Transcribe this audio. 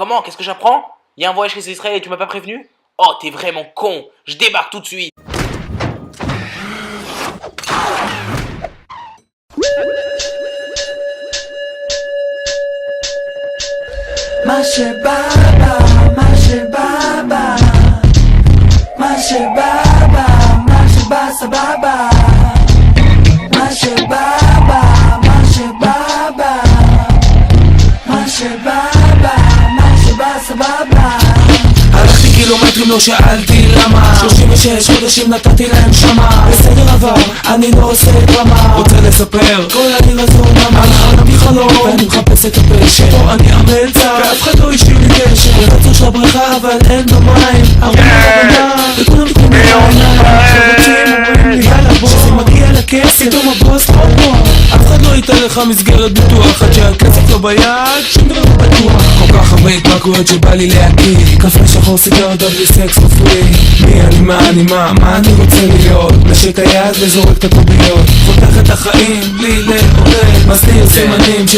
Comment? Qu'est-ce que j'apprends? Il y a un voyage chez Israël et tu m'as pas prévenu? Oh, t'es vraiment con! Je débarque tout de suite! Mashe baba, mashe baba, mashe baba, mashe basa baba, mashe baba, mashe baba, mashe baba, mashe basa baba. הלכתי קילומטרים לא שאלתי למה 36 חודשים נתתי להם שמה בסדר עבר, אני לא עושה דרמה רוצה לספר כל העיר הזו נמה על חלמי חלום ואני מחפש את הפשע פה אני המלצר ואף אחד לא השאיר לי קשר רצון של הבריכה אבל אין במים ארומה בבמה וכולם מתקומם בעיניים שרוצים אומרים לי יאללה בוא שזה מגיע לכסף פתאום הבוס עוד בוא אף אחד לא ייתן לך מסגרת ביטוח עד שהכסף לא ביד שום דבר לא בטוח כל כך הרבה התמכרויות שבא לי להגיד קפה שחור סיגרות בלי סקס רפואי מי אני מה אני רוצה להיות נשק היד וזורק את הקוביות פותח את החיים בלי לעורר מסתיר סימנים